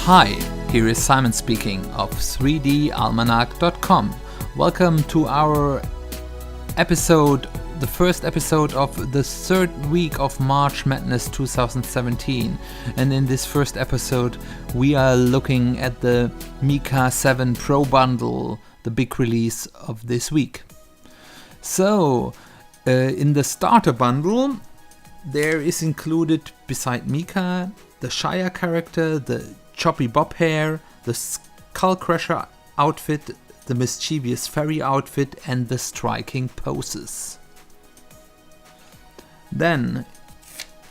Hi, here is Simon speaking of 3dalmanac.com. Welcome to our episode, the first episode of the third week of March Madness 2017. And in this first episode, we are looking at the Mika 7 Pro Bundle, the big release of this week. So, in the starter bundle, there is included, beside Mika, the Shia character, the choppy bob hair, the skull crusher outfit, the mischievous fairy outfit, and the striking poses. Then,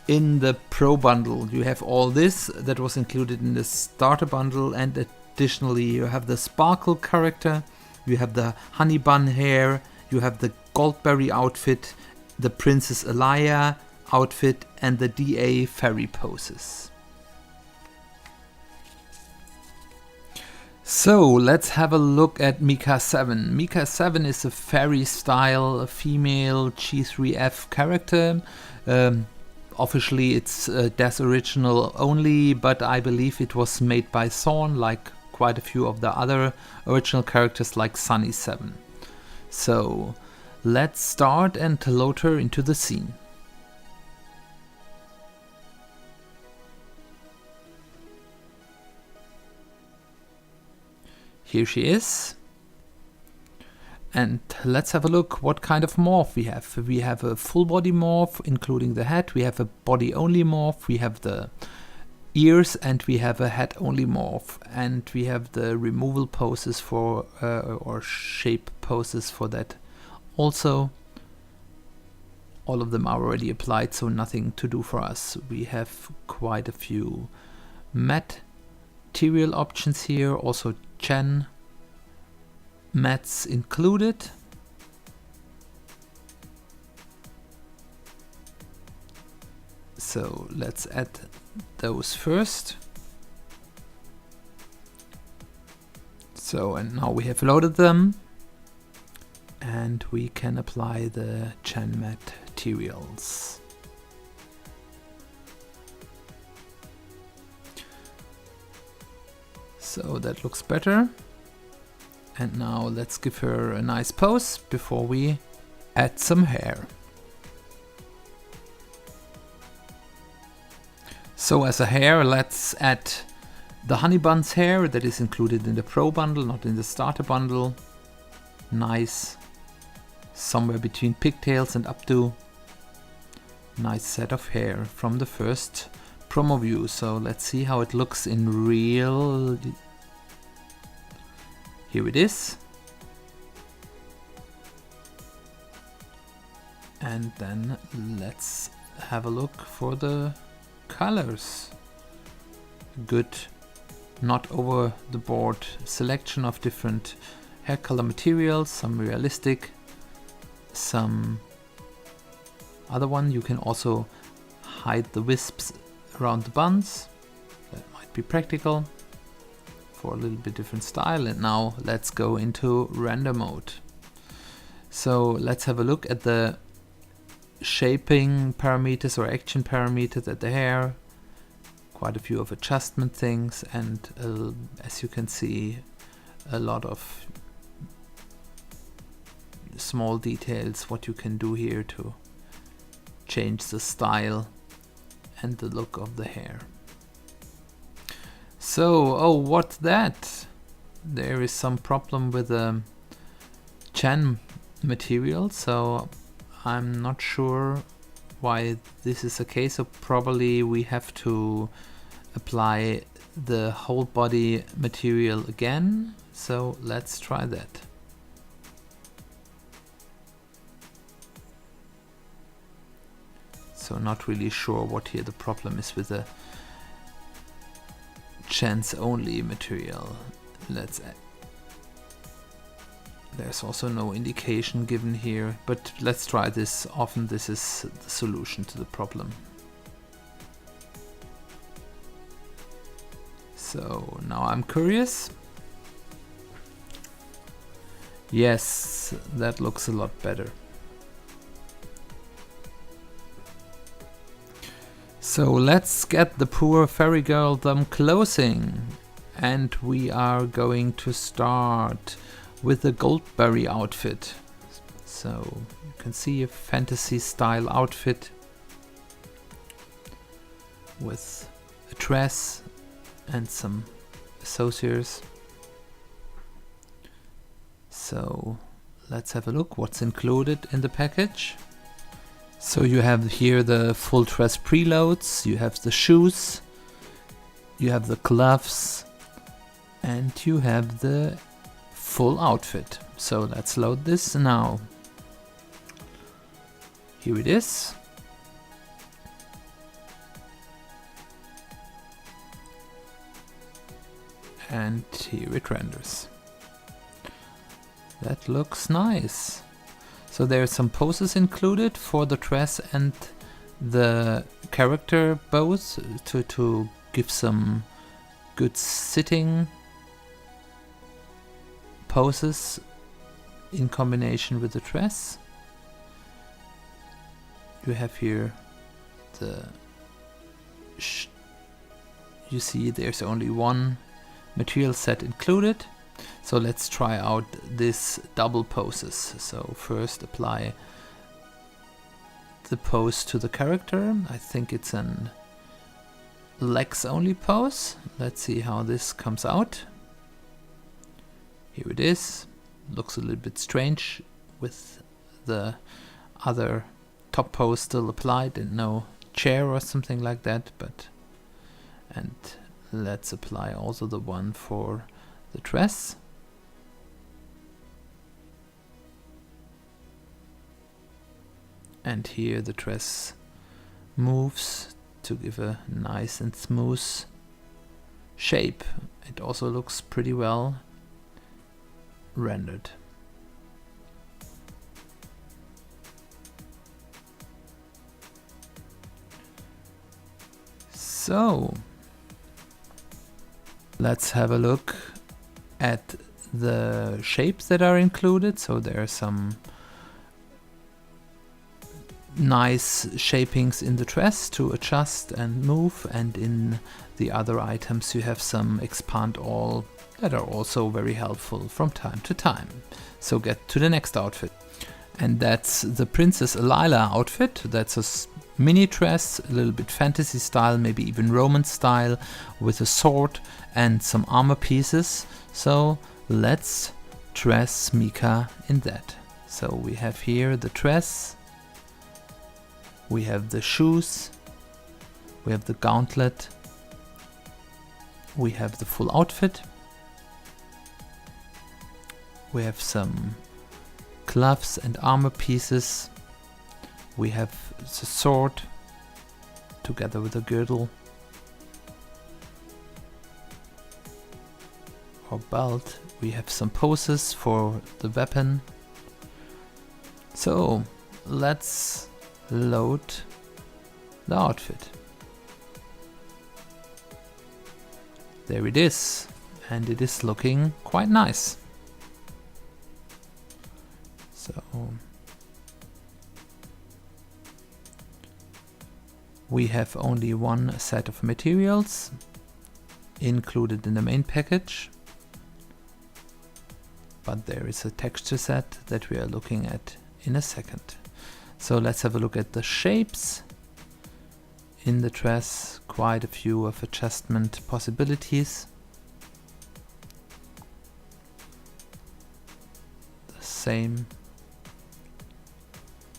in the Pro Bundle, you have all this that was included in the starter bundle, and additionally you have the sparkle character, you have the honey bun hair, you have the Goldberry outfit, the Princess Leia outfit, and the DA fairy poses. So let's have a look at Mika 7. Mika 7 is a fairy style female G3F character. Officially it's Death Original only, but I believe it was made by Thorn, like quite a few of the other original characters like Sunny 7. So let's start and load her into the scene. Here she is. And let's have a look what kind of morph we have. We have a full body morph, including the head. We have a body only morph. We have the ears, and we have a head only morph. And we have the removal poses for, or shape poses for that. Also, all of them are already applied, so nothing to do for us. We have quite a few material options here, also Gen mats included. So let's add those first. So, and now we have loaded them, and we can apply the Gen materials. So that looks better. And now let's give her a nice pose before we add some hair. So as a hair, let's add the honey buns hair that is included in the Pro Bundle, not in the Starter Bundle. Nice, somewhere between pigtails and updo. Nice set of hair from the first promo view. So let's see how it looks in real. Here it is. And then let's have a look for the colors. Good, not over the board selection of different hair color materials, some realistic, some other one. You can also hide the wisps around the buns. That might be practical for a little bit different style. And now let's go into render mode. So let's have a look at the shaping parameters or action parameters at the hair. Quite a few of adjustment things, and as you can see, a lot of small details what you can do here to change the style and the look of the hair. So, oh, what's that? There is some problem with the Gen material, so I'm not sure why this is the case. So probably we have to apply the whole body material again. So let's try that. So not really sure what here the problem is with the Gens only material. Let's add. There's also no indication given here, but let's try this. Often this is the solution to the problem. So now I'm curious. Yes, that looks a lot better. So let's get the poor fairy girl them closing. And we are going to start with the Goldberry outfit. So you can see a fantasy style outfit with a dress and some accessories. So let's have a look what's included in the package. So you have here the full dress preloads, you have the shoes, you have the gloves, and you have the full outfit. So let's load this now. Here it is. And here it renders. That looks nice. So there are some poses included for the dress and the character both to give some good sitting poses in combination with the dress. You have here the you see there's only one material set included. So let's try out this double poses. So first apply the pose to the character. I think it's an legs only pose. Let's see how this comes out. Here it is. Looks a little bit strange with the other top pose still applied and no chair or something like that, but and let's apply also the one for the dress. And here the dress moves to give a nice and smooth shape. It also looks pretty well rendered. So let's have a look at the shapes that are included. So there are some nice shapings in the dress to adjust and move, and in the other items you have some expand all that are also very helpful from time to time. So get to the next outfit, and that's the Princess Leia outfit. That's a mini dress, a little bit fantasy style, maybe even Roman style, with a sword and some armor pieces. So let's dress Mika in that. So we have here the dress, we have the shoes, we have the gauntlet, we have the full outfit, we have some gloves and armor pieces, we have the sword together with a girdle or belt, we have some poses for the weapon. So let's load the outfit. There it is, and it is looking quite nice. So we have only one set of materials included in the main package, but there is a texture set that we are looking at in a second. So let's have a look at the shapes in the dress. Quite a few of adjustment possibilities. The same,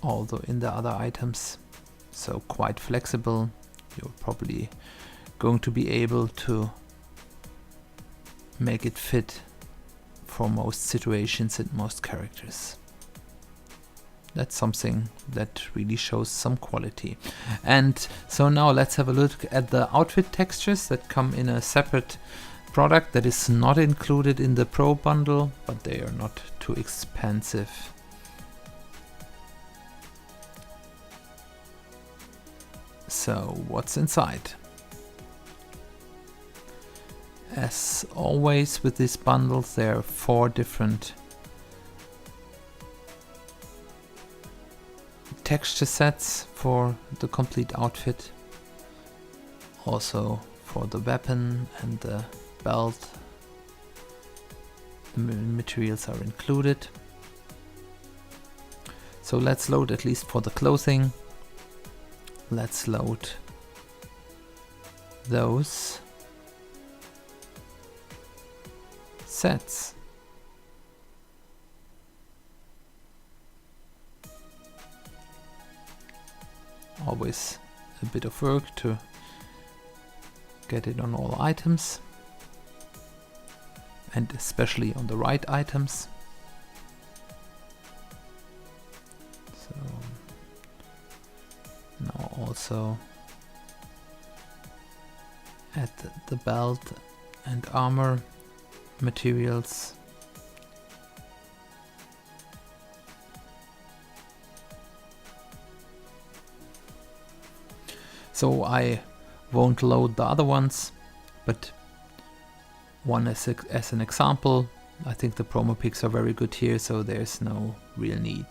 although in the other items. So quite flexible. You're probably going to be able to make it fit for most situations and most characters. That's something that really shows some quality. And so now let's have a look at the outfit textures that come in a separate product that is not included in the Pro bundle, but they are not too expensive. So what's inside? As always with these bundles, there are 4 different texture sets for the complete outfit. Also for the weapon and the belt the materials are included. So let's load, at least for the clothing, let's load those sets. Always a bit of work to get it on all items, and especially on the right items. So now also add the belt and armor materials. So I won't load the other ones, but one as an example. I think the promo picks are very good here, so there's no real need.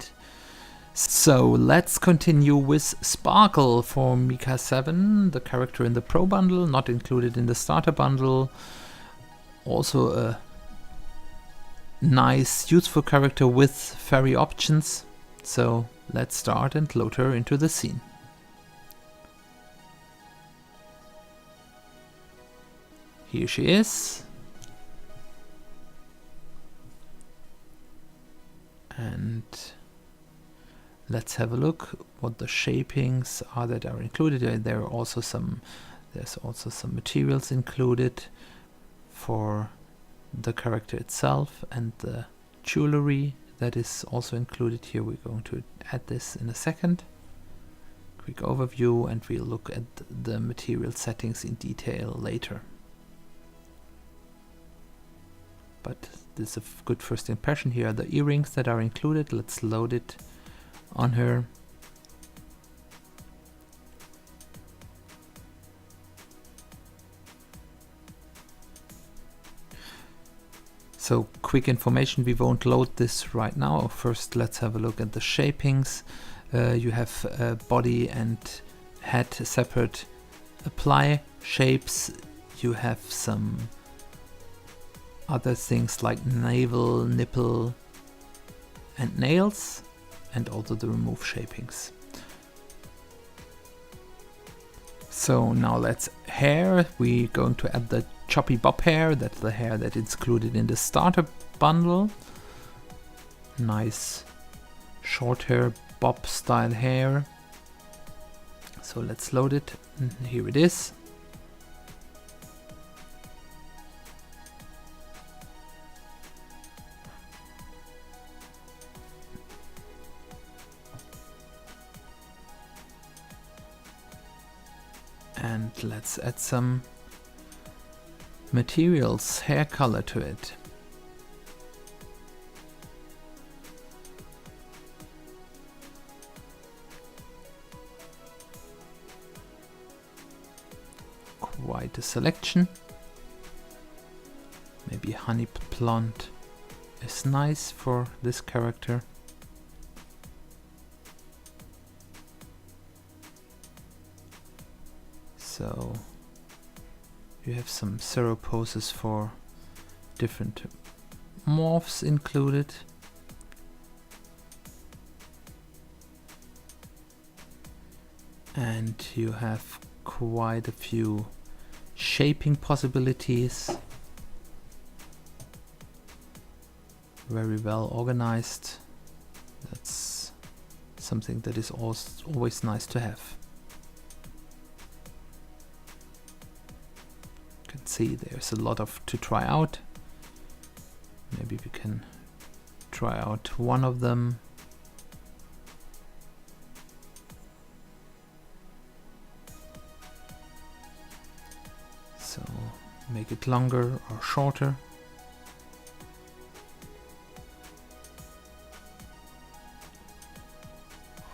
So let's continue with Sparkle for Mika 7, the character in the Pro bundle, not included in the starter bundle. Also a nice, useful character with fairy options. So let's start and load her into the scene. Here she is. And let's have a look what the shapings are that are included. There's also some materials included for the character itself, and the jewelry that is also included here. We're going to add this in a second. Quick overview, and we'll look at the material settings in detail later. But this is a good first impression. Here are the earrings that are included. Let's load it on her. So quick information, we won't load this right now. First let's have a look at the shapings. You have body and head separate apply shapes. You have some other things like navel, nipple and nails, and also the remove shapings. So now let's hair. We're going to add the choppy bob hair. That's the hair that is included in the starter bundle. Nice short hair, bob style hair. So let's load it. And here it is. And let's add some materials, hair color to it. Quite a selection. Maybe honey blonde is nice for this character. So you have some zero poses for different morphs included. And you have quite a few shaping possibilities. Very well organized. That's something that is always nice to have. See, there's a lot to try out. Maybe we can try out one of them. So make it longer or shorter.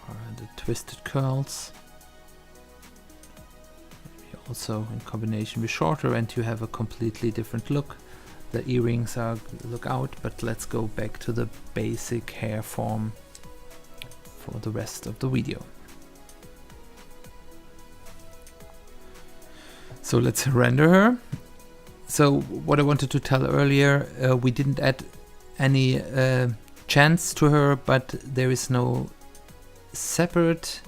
Or the twisted curls. Also in combination with shorter, and you have a completely different look. The earrings look out, but let's go back to the basic hair form for the rest of the video. So let's render her. So what I wanted to tell earlier, we didn't add any chance to her, but there is no separate.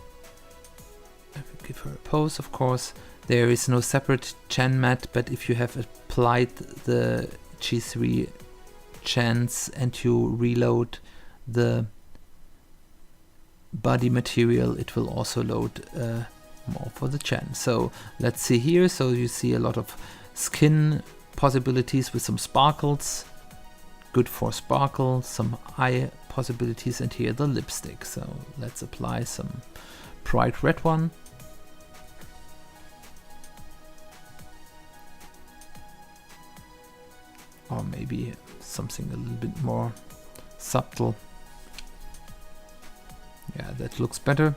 I will give her a pose, of course. There is no separate Chan mat, but if you have applied the G3 chance and you reload the body material, it will also load more for the Chan. So let's see here. So you see a lot of skin possibilities with some sparkles, good for sparkle, some eye possibilities, and here the lipstick. So let's apply some bright red one. Or maybe something a little bit more subtle. Yeah, that looks better.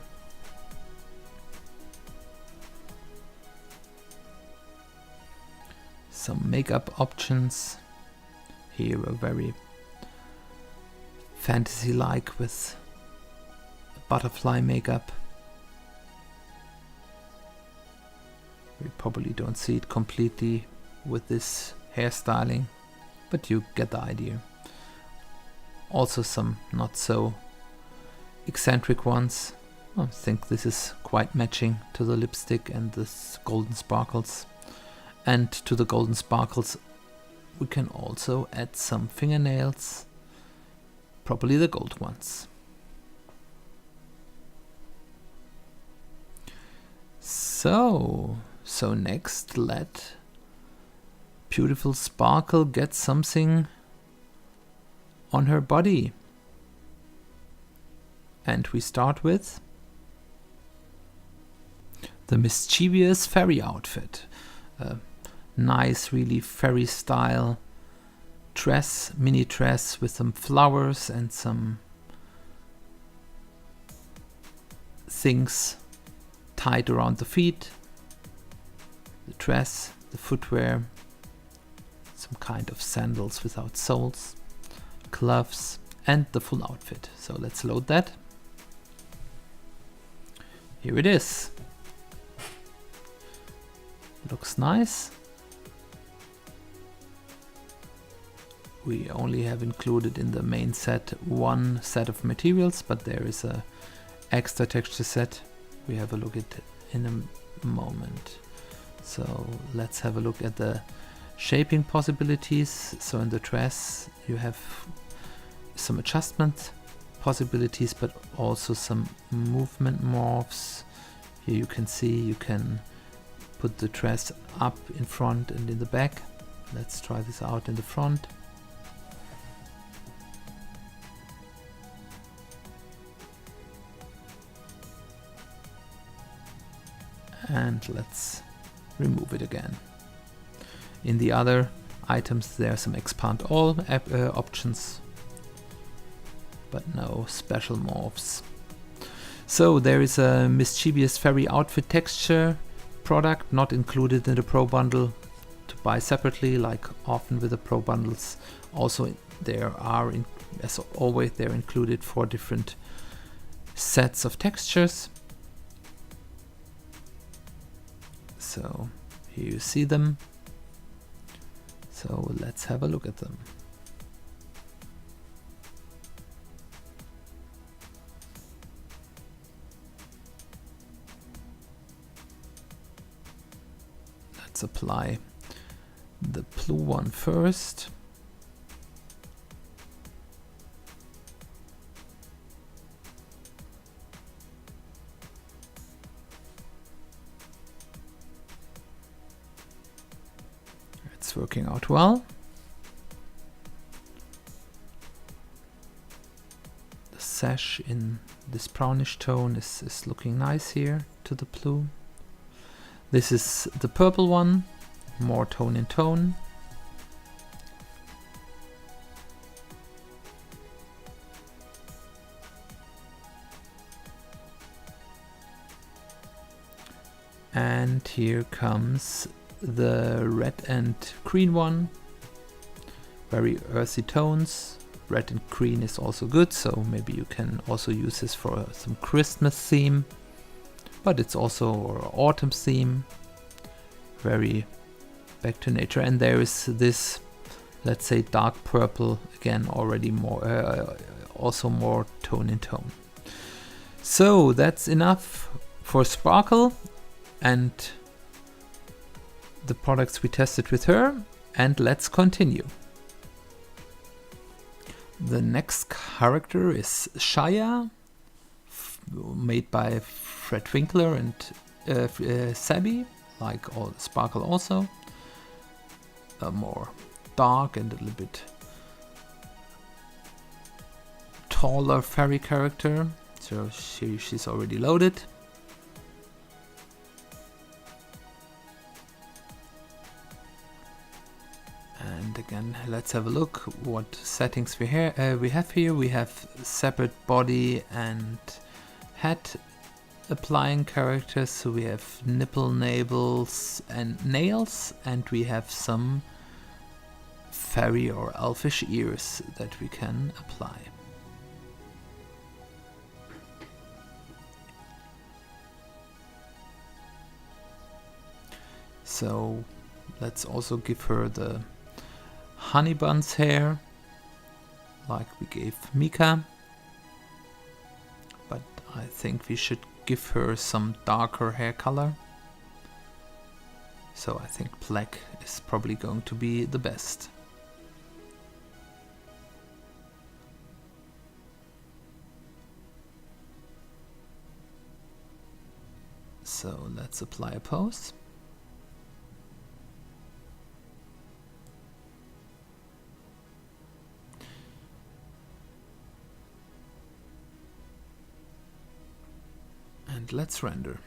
Some makeup options. Here a very fantasy-like with butterfly makeup. We probably don't see it completely with this hairstyling, but you get the idea. Also some not so eccentric ones. I think this is quite matching to the lipstick and this golden sparkles. And to the golden sparkles we can also add some fingernails, probably the gold ones. So next let beautiful Sparkle get something on her body. And we start with the Mischievous fairy outfit. Nice, really fairy style dress, mini dress with some flowers and some things tied around the feet. The dress, the footwear, some kind of sandals without soles, gloves, and the full outfit. So let's load that. Here it is. Looks nice. We only have included in the main set one set of materials, but there is a extra texture set. We have a look at it in a moment. So let's have a look at the shaping possibilities. So in the dress you have some adjustment possibilities, but also some movement morphs. Here you can see you can put the dress up in front and in the back. Let's try this out in the front. And let's remove it again. In the other items there are some expand all options, but no special morphs. So there is a Mischievous fairy outfit texture product not included in the Pro Bundle, to buy separately like often with the Pro Bundles. Also there are, as always, they're included 4 different sets of textures. So here you see them. So let's have a look at them. Let's apply the blue one first. It's working out well. The sash in this brownish tone is looking nice here to the blue. This is the purple one, more tone in tone. And here comes the red and green one. Very earthy tones. Red and green is also good, so maybe you can also use this for some Christmas theme. But it's also an autumn theme. Very back to nature. And there is this let's say dark purple, again already more, also more tone in tone. So that's enough for Sparkle and the products we tested with her, and let's continue. The next character is Shia, made by Fred Winkler and Sabby, like all Sparkle also. A more dark and a little bit taller fairy character. So she's already loaded. And again, let's have a look what settings we have here. We have separate body and head applying characters. So we have nipple, nails, and we have some fairy or elfish ears that we can apply. So let's also give her the honey buns hair, like we gave Mika, but I think we should give her some darker hair color. So I think black is probably going to be the best. So let's apply a pose. And let's render.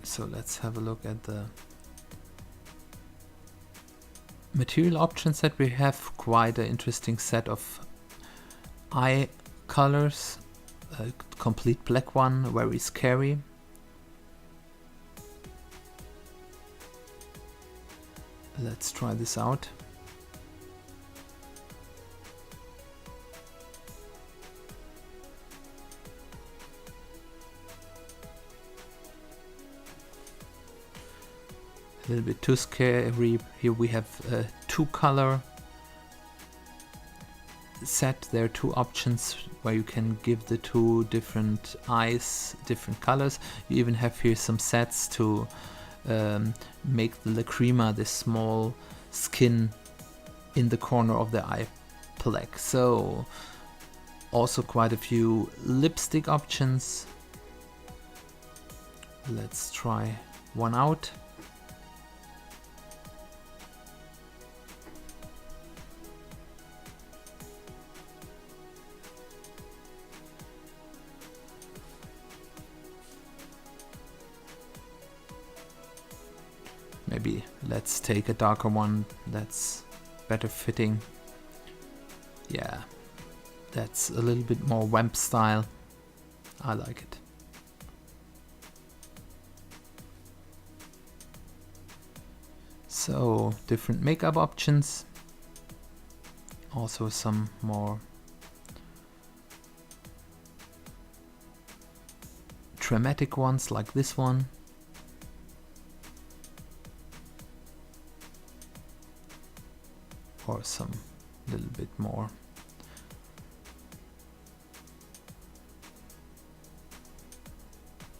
So let's have a look at the material options that we have. Quite an interesting set of eye colors. A complete black one, very scary. Let's try this out. A little bit too scary. Here we have a 2-color set. There are 2 options where you can give the 2 different eyes different colors. You even have here some sets to make the lacrima, this small skin in the corner of the eye, black. So also quite a few lipstick options. Let's try one out. Maybe let's take a darker one that's better fitting. Yeah, that's a little bit more vamp style. I like it. So different makeup options. Also some more dramatic ones like this one. Or some little bit more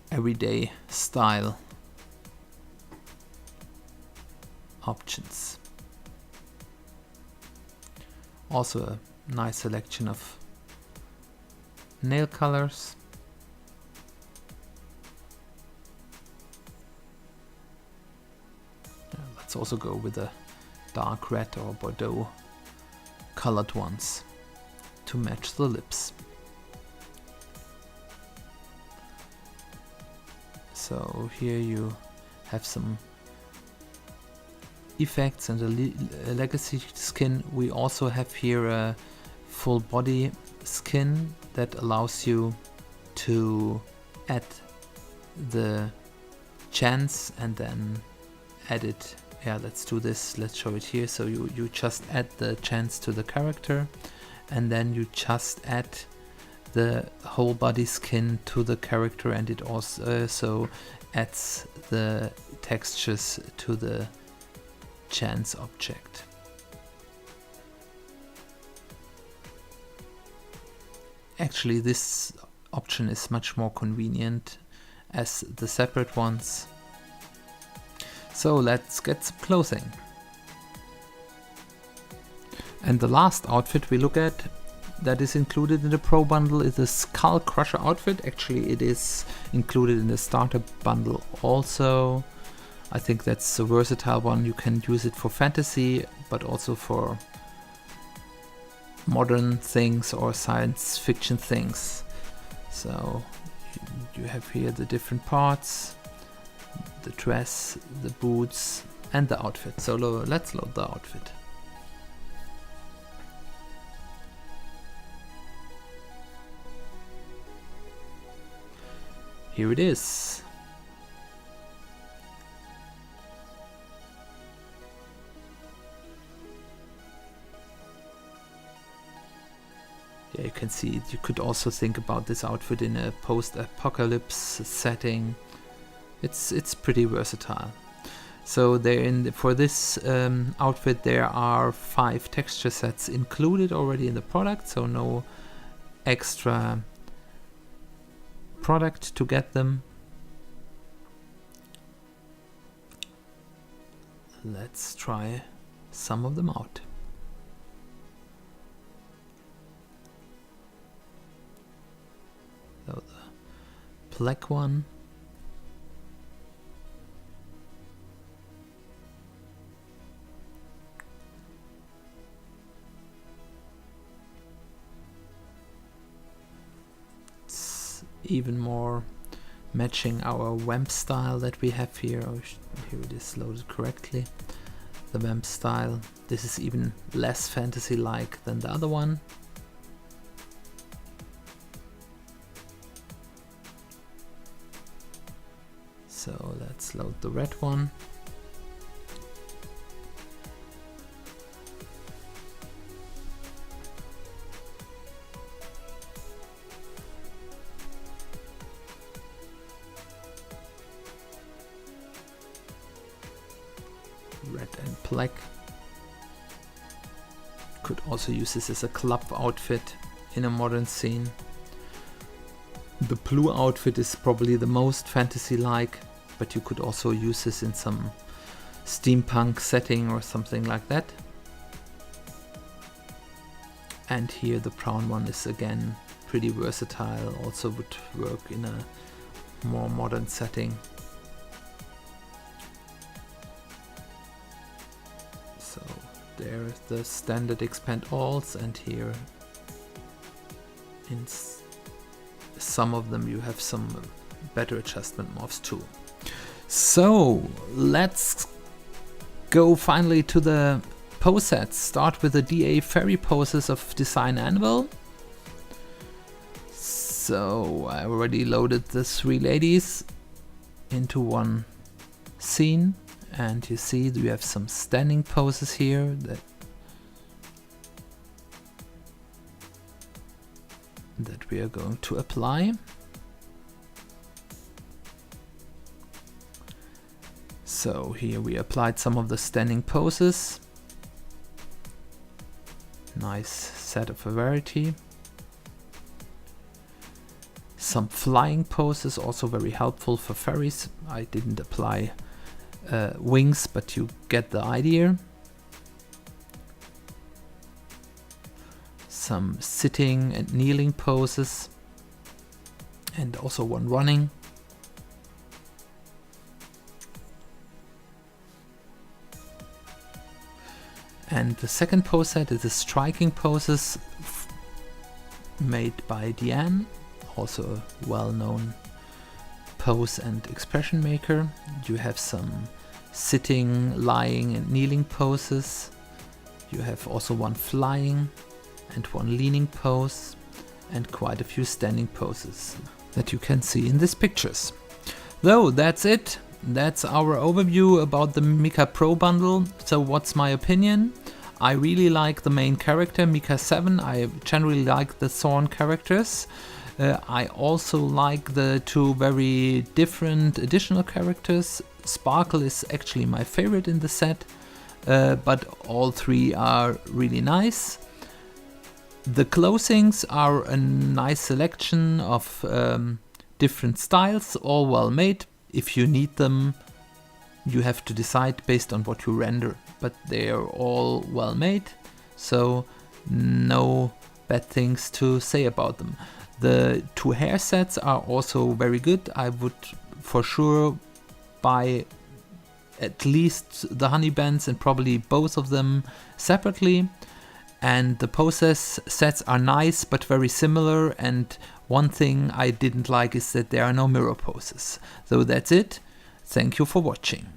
everyday style options. Also a nice selection of nail colors. Let's also go with a dark red or Bordeaux colored ones to match the lips. So here you have some effects and a legacy skin. We also have here a full body skin that allows you to add the chance and then add it yeah, let's do this. Let's show it here. So you just add the chance to the character, and then you just add the whole body skin to the character, and it also adds the textures to the chance object. Actually, this option is much more convenient as the separate ones. So let's get some clothing. And the last outfit we look at that is included in the Pro bundle is the Skull Crusher outfit. Actually, it is included in the starter bundle also. I think that's a versatile one. You can use it for fantasy, but also for modern things or science fiction things. So you have here the different parts, the dress, the boots, and the outfit. So let's load the outfit. Here it is. Yeah, you can see it. You could also think about this outfit in a post-apocalypse setting. It's pretty versatile. So for this outfit there are 5 texture sets included already in the product, so no extra product to get them. Let's try some of them out. So the black one. It's even more matching our vamp style that we have here. Oh, here it is loaded correctly. The vamp style. This is even less fantasy-like than the other one. So let's load the red one. Red and black. Could also use this as a club outfit in a modern scene. The blue outfit is probably the most fantasy-like, but you could also use this in some steampunk setting or something like that. And here the brown one is again pretty versatile, also would work in a more modern setting. So there's the standard expand alls, and here in some of them you have some better adjustment morphs too. So let's go finally to the pose sets. Start with the DA fairy poses of Design Anvil. So I already loaded the 3 ladies into one scene, and you see we have some standing poses here that we are going to apply. So here we applied some of the standing poses. Nice set of a variety. Some flying poses, also very helpful for fairies. I didn't apply wings, but you get the idea. Some sitting and kneeling poses, and also one running. And the second pose set is the striking poses made by Diane, also a well-known pose and expression maker. You have some sitting, lying and kneeling poses. You have also one flying and one leaning pose, and quite a few standing poses that you can see in these pictures. Though that's it. that's our overview about the Mika Pro bundle. So what's my opinion? I really like the main character, Mika 7. I generally like the Thorn characters. I also like the two very different additional characters. Sparkle is actually my favorite in the set, but all three are really nice. The clothings are a nice selection of different styles, all well made. If you need them, you have to decide based on what you render, but they are all well made, so no bad things to say about them. The two hair sets are also very good. I would for sure buy at least the honey bands and probably both of them separately. And the poses sets are nice but very similar, and one thing I didn't like is that there are no mirror poses. So that's it. Thank you for watching.